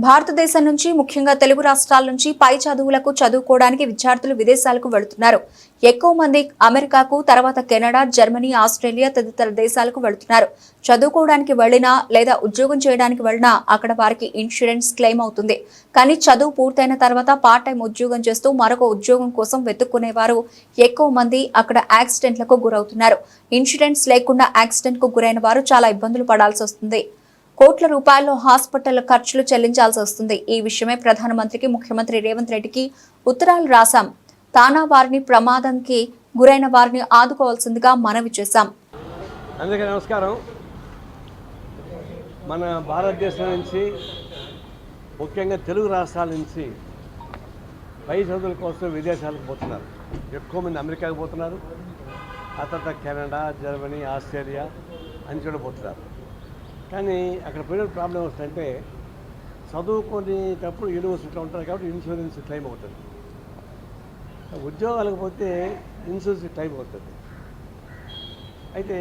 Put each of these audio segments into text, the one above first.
భారతదేశం నుంచి ముఖ్యంగా తెలుగు రాష్ట్రాల నుంచి పై చదువులకు చదువుకోవడానికి విద్యార్థులు విదేశాలకు వెళుతున్నారు. ఎక్కువ మంది అమెరికాకు, తర్వాత కెనడా, జర్మనీ, ఆస్ట్రేలియా తదితర దేశాలకు వెళుతున్నారు. చదువుకోవడానికి వెళ్లినా లేదా ఉద్యోగం చేయడానికి వెళ్లినా అక్కడ వారికి ఇన్సూరెన్స్ క్లెయిమ్ అవుతుంది. కానీ చదువు పూర్తయిన తర్వాత పార్ట్ టైం ఉద్యోగం చేస్తూ మరొక ఉద్యోగం కోసం వెతుక్కునేవారు ఎక్కువ మంది అక్కడ యాక్సిడెంట్లకు గురవుతున్నారు. ఇన్సూరెన్స్ లేకుండా యాక్సిడెంట్ కు గురైన వారు చాలా ఇబ్బందులు పడాల్సి వస్తుంది. కోట్ల రూపాయల్లో హాస్పిటల్ ఖర్చులు చెల్లించాల్సి వస్తుంది. ఈ విషయమై ప్రధానమంత్రికి, ముఖ్యమంత్రి రేవంత్ రెడ్డికి ఉత్తరాలు రాశాం. తానా వారిని ప్రమాదంకి గురైన వారిని ఆదుకోవాల్సిందిగా మనవి చేశాం. అందరికీ నమస్కారం. మన భారతదేశం నుంచి ముఖ్యంగా తెలుగు రాష్ట్రాల నుంచి పై చదువుల కోసం విదేశాలకు పోతున్నారు. ఎక్కువ మంది అమెరికాకు పోతున్నారు, ఆ తర్వాత కెనడా, జర్మనీ, ఆస్ట్రేలియా అని చూడబోతున్నారు. కానీ అక్కడ పోయిన ప్రాబ్లం వస్తుందంటే చదువుకునేటప్పుడు యూనివర్సిటీలో ఉంటారు కాబట్టి ఇన్సూరెన్స్ క్లెయిమ్ అవుతుంది. ఉద్యోగాలకు పోతే ఇన్సూరెన్స్ క్లెయిమ్ అవుతుంది. అయితే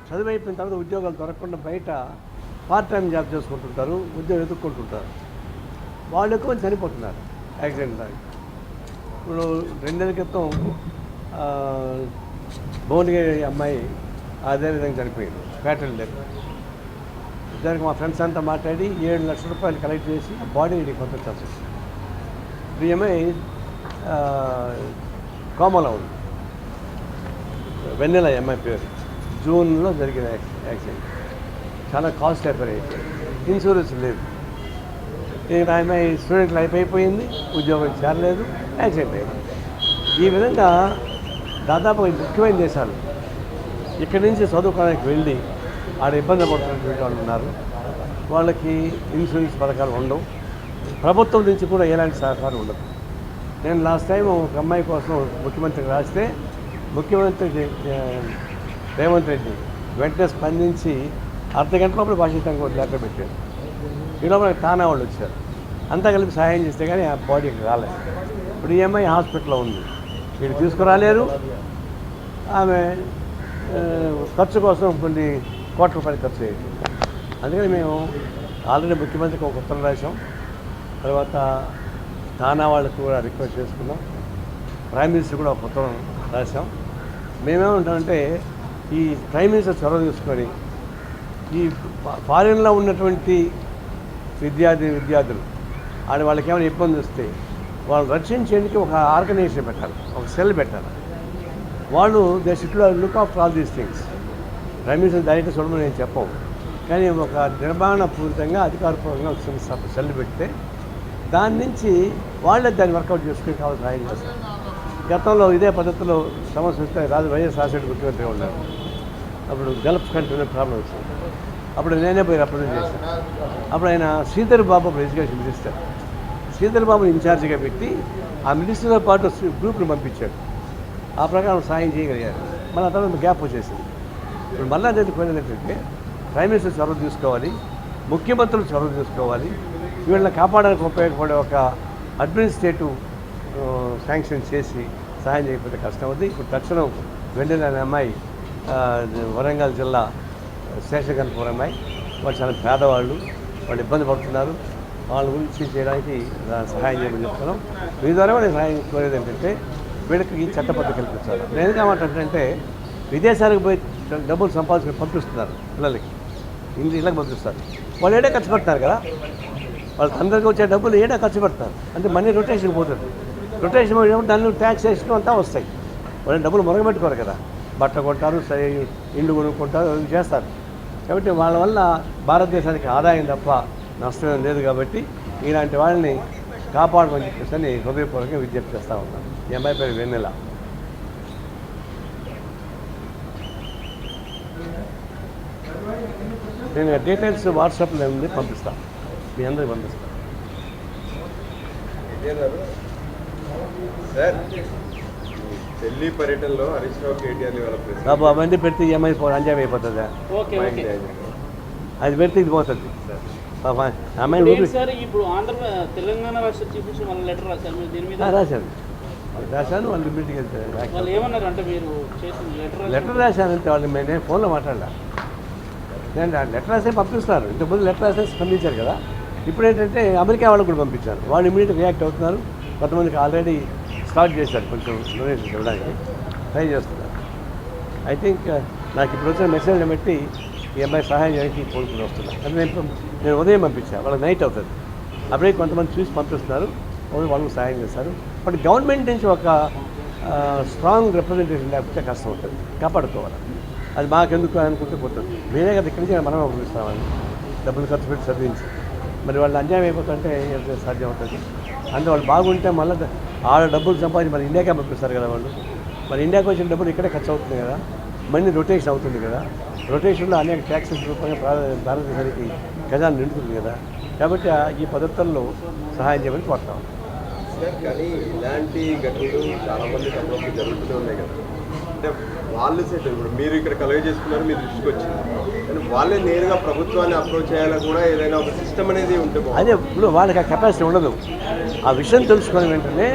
చదువు అయిపోయిన తర్వాత ఉద్యోగాలు దొరకకుండా బయట పార్ట్ టైం జాబ్ చేసుకుంటుంటారు, ఉద్యోగం ఎదుర్కొంటుంటారు. వాళ్ళు ఎక్కువ చనిపోతున్నారు యాక్సిడెంట్ లాగా. ఇప్పుడు 2 నెలల క్రితం భువనగిరి అమ్మాయి అదే విధంగా చనిపోయింది, ఫ్యాటల్ డెత్. దానికి మా ఫ్రెండ్స్ అంతా మాట్లాడి 7 లక్షల రూపాయలు కలెక్ట్ చేసి బాడీని పంపించాల్సి వచ్చింది. ఇప్పుడు అమ్మాయి కోమలో ఉంది. వెన్నెల అమ్మాయి పేరు. జూన్లో జరిగిన యాక్సిడెంట్. చాలా కాస్ట్ అయిపోయింది, ఇన్సూరెన్స్ లేదు. నేను అమ్మాయి స్టూడెంట్ లైఫ్ అయిపోయింది, ఉద్యోగం చేరలేదు, యాక్సిడెంట్ అయింది. ఈ విధంగా దాదాపు ముఖ్యమైన దేశాలు ఇక్కడి నుంచి చదువుకోవడానికి వెళ్ళి ఆడ ఇబ్బంది పడుతున్నటువంటి వాళ్ళు ఉన్నారు. వాళ్ళకి ఇన్సూరెన్స్ పథకాలు ఉండవు, ప్రభుత్వం నుంచి కూడా ఎలాంటి సహకారం ఉండదు. నేను లాస్ట్ టైం ఒక అమ్మాయి కోసం ముఖ్యమంత్రికి రాస్తే ముఖ్యమంత్రి రేవంత్ రెడ్డి వెంటనే స్పందించి అర్ధగంట లోపల వాషింగ్టన్ లెటర్ పెట్టాడు. ఈ లోపల తానా వాళ్ళు వచ్చారు, అంతా కలిపి సహాయం చేస్తే కానీ ఆ బాడీకి రాలేదు. ఇప్పుడు ఈ అమ్మాయి హాస్పిటల్లో ఉంది, వీళ్ళు తీసుకురాలేరు. ఆమె ఖర్చు కోసం కొన్ని కోట్ల రూపాయలు ఖర్చు అయ్యింది. అందుకని మేము ఆల్రెడీ ముఖ్యమంత్రికి ఒక ఉత్తరం రాసాం. తర్వాత తానా వాళ్ళకు కూడా రిక్వెస్ట్ చేసుకున్నాం. ప్రైమ్ మినిస్టర్ కూడా ఒక ఉత్తరం రాసాం. మేమేమంటామంటే ఈ ప్రైమ్ మినిస్టర్ చొరవ తీసుకొని ఈ ఫారిన్లో ఉన్నటువంటి విద్యార్థులు వాళ్ళకి ఏమైనా ఇబ్బంది వస్తే వాళ్ళు రక్షించేందుకు ఒక ఆర్గనైజేషన్ పెట్టాలి, ఒక సెల్ పెట్టాలి. వాళ్ళు they should look after all these things. Prime minister direct చూడమని నేను చెప్పాము, కానీ ఒక నిర్మాణపూరితంగా అధికారపూర్వకంగా సెల్ పెడితే దాని నుంచి వాళ్ళే దాన్ని వర్కౌట్ చేసుకుని కావాల్సిన సహాయం చేస్తారు. గతంలో ఇదే పద్ధతిలో సమస్య వస్తే వైఎస్ రాజశేఖర్ ముఖ్యమంత్రిగా ఉన్నారు. అప్పుడు గల్ఫ్ కంట్రీలో ప్రాబ్లం వచ్చింది. అప్పుడు నేనే పోయి రిప్రజెంట్ చేశాను. అప్పుడు ఆయన శ్రీధర్ బాబు ఎడ్యుకేషన్ మినిస్టర్, శ్రీధర్ బాబుని ఇన్ఛార్జిగా పెట్టి ఆ మినిస్టర్తో పాటు గ్రూప్ని పంపించాడు. ఆ ప్రకారం సాయం చేయగలిగారు. మళ్ళీ ఆ తర్వాత గ్యాప్ వచ్చేసింది. ఇప్పుడు మళ్ళీ నేను పోయినది ఏంటంటే ప్రైమ్ మినిస్టర్ చొరవ తీసుకోవాలి, ముఖ్యమంత్రులు చొరవ తీసుకోవాలి. వీళ్ళని కాపాడడానికి ఉపయోగపడే ఒక అడ్మినిస్ట్రేటివ్ శాంక్షన్ చేసి సహాయం చేయకపోతే కష్టం అవుతుంది. ఇప్పుడు తక్షణం వెంటనే అనే అమ్మాయి వరంగల్ జిల్లా శేషగన్పూర్ అమ్మాయి, వాళ్ళు చాలా పేదవాళ్ళు, వాళ్ళు ఇబ్బంది పడుతున్నారు. వాళ్ళ గురించి చేయడానికి సహాయం చేయమని చెప్తున్నాం. మీ ద్వారా నేను సహాయం కోరేది ఏంటంటే వీళ్ళకి ఈ చట్టబద్ధ కల్పించాలి. నేను ఏమంటే విదేశాలకు పోయి డబ్బులు సంపాదించుకొని పంపిస్తున్నారు పిల్లలకి, ఇళ్ళకి పంపిస్తారు. వాళ్ళు ఏడే ఖర్చు పెడతారు కదా, వాళ్ళకి అందరికీ వచ్చే డబ్బులు ఏడా ఖర్చు పెడతారు. అంటే మనీ రొటేషన్ పోతుంది. రొటేషన్ పోయినప్పుడు దాన్ని ట్యాక్సేషన్ అంతా వస్తాయి. వాళ్ళు డబ్బులు మొరగబెట్టుకోరు కదా, బట్ట కొంటారు, ఇండ్లు కొనుక్కుంటారు, అవి చేస్తారు. కాబట్టి వాళ్ళ వల్ల భారతదేశానికి ఆదాయం తప్ప నష్టం లేదు. కాబట్టి ఇలాంటి వాళ్ళని కాపాడమని చెప్పేసి నేను హృదయపూర్వకంగా విజ్ఞప్తి చేస్తూ ఉన్నాను. ఈ అమ్మాయి పేరు వెన్నెల. నేను డీటెయిల్స్ వాట్సాప్లో ఉంది పంపిస్తాను, మీ అందరికి పంపిస్తాను. ఢిల్లీ పర్యటనలో హరీష్ రావు కేటీఆర్ బాబు అవన్నీ పెడితే ఈఎంఐ అంజామ్ అయిపోతుందా? అది పెడితే ఇది పోతుంది. అమ్మాయి రాశాను, వాళ్ళు మీటింగ్ వెళ్తారు. లెటర్ రాశానంటే వాళ్ళు నేను ఫోన్లో మాట్లాడలే. నేను లెటర్ రాసే పంపిస్తున్నారు. ఇంతకుముందు లెటర్ రాసే స్పందించారు కదా, ఇప్పుడు ఏంటంటే అమెరికా వాళ్ళకు కూడా పంపించారు. వాళ్ళు ఇమీడియట్గా రియాక్ట్ అవుతున్నారు. కొంతమందికి ఆల్రెడీ స్టార్ట్ చేశారు కొంచెం డొనేషన్స్ ఇవ్వడానికి ట్రై చేస్తున్నారు. ఐ థింక్ నాకు ఇప్పుడు వచ్చిన మెసేజ్ని బట్టి ఈ అమ్మాయి సహాయం చేయడానికి కోరుకుని వస్తున్నాను. అంటే నేను ఉదయం పంపించాను, వాళ్ళకి నైట్ అవుతుంది. అప్పుడే కొంతమంది చూసి పంపిస్తున్నారు, వాళ్ళకు సహాయం చేస్తారు. బట్ గవర్నమెంట్ నుంచి ఒక స్ట్రాంగ్ రిప్రజెంటేషన్ లేకపోతే కష్టం ఉంటుంది, కాపాడుకోవాలి. అది మాకెందుకు అనుకుంటే పోతుంది. మీరే కదా ఇక్కడి నుంచి మనం పంపిస్తామని డబ్బులు ఖర్చు పెట్టి చదివించి మరి వాళ్ళు అన్యాయం అయిపోతుంటే ఎంత సాధ్యం అవుతుంది. అంటే వాళ్ళు బాగుంటే మళ్ళీ ఆడ డబ్బులు సంపాదించి మన ఇండియాకే పంపిస్తారు కదా వాళ్ళు. మరి ఇండియాకి వచ్చిన డబ్బులు ఇక్కడే ఖర్చు అవుతుంది కదా, మనీ రొటేషన్ అవుతుంది కదా. రొటేషన్లో అనేక ట్యాక్సెస్ రూపంగా భారతదేశానికి ఖజానా నిండుతుంది కదా. కాబట్టి ఈ పద్ధతుల్లో సహాయం చేయమని కోరుతాం. సార్, కానీ ఇలాంటి ఘటనలు చాలామంది తమలో జరుగుతూనే ఉన్నాయి కదా. అంటే వాళ్ళు సెట్ ఇప్పుడు మీరు ఇక్కడ కలెక్ట్ చేసుకున్నారు, మీ దృష్టికి వచ్చింది, కానీ వాళ్ళే నేరుగా ప్రభుత్వాన్ని అప్రోచ్ చేయాలని కూడా ఏదైనా ఒక సిస్టమ్ అనేది ఉంటే అదే ఇప్పుడు వాళ్ళకి ఆ కెపాసిటీ ఉండదు. ఆ విషయం తెలుసుకున్న వెంటనే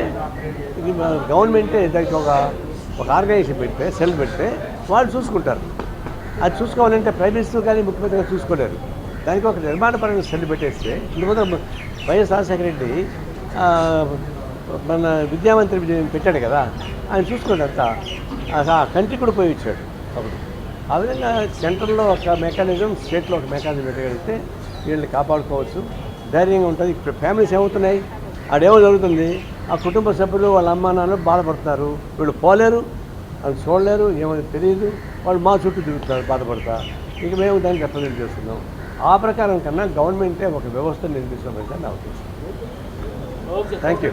ఇది గవర్నమెంటే దానికి ఒక ఆర్గనైజేషన్ పెడితే, సెల్ పెడితే వాళ్ళు చూసుకుంటారు. అది చూసుకోవాలంటే ప్రైమ్ మినిస్టర్ కానీ ముఖ్యమంత్రిగా చూసుకోలేరు. దానికి ఒక నిర్మాణపరమైన సెల్ పెట్టేస్తే ఇందుకు వైఎస్ రాజశేఖర రెడ్డి మన విద్యామంత్రి పెట్టాడు కదా, ఆయన చూసుకున్నట్ట ఆ కంటికి కూడా పోయి ఇచ్చాడు. అప్పుడు ఆ విధంగా సెంట్రల్లో ఒక మెకానిజం, స్టేట్లో ఒక మెకానిజం పెట్టగలిగితే వీళ్ళని కాపాడుకోవచ్చు, ధైర్యంగా ఉంటుంది. ఇప్పుడు ఫ్యామిలీస్ ఏమవుతున్నాయి, ఆడేమో జరుగుతుంది, ఆ కుటుంబ సభ్యులు వాళ్ళ అమ్మ నాన్న బాధపడుతున్నారు. వీళ్ళు పోలేరు, అది చూడలేరు, ఏమో తెలియదు, వాళ్ళు మా చుట్టూ తిరుగుతున్నారు బాధపడతా. ఇక మేము దాన్ని రిప్రజెంట్ చేస్తున్నాం. ఆ ప్రకారం కన్నా గవర్నమెంటే ఒక వ్యవస్థను నిర్మించడం నా ఉద్దేశం. Thank you.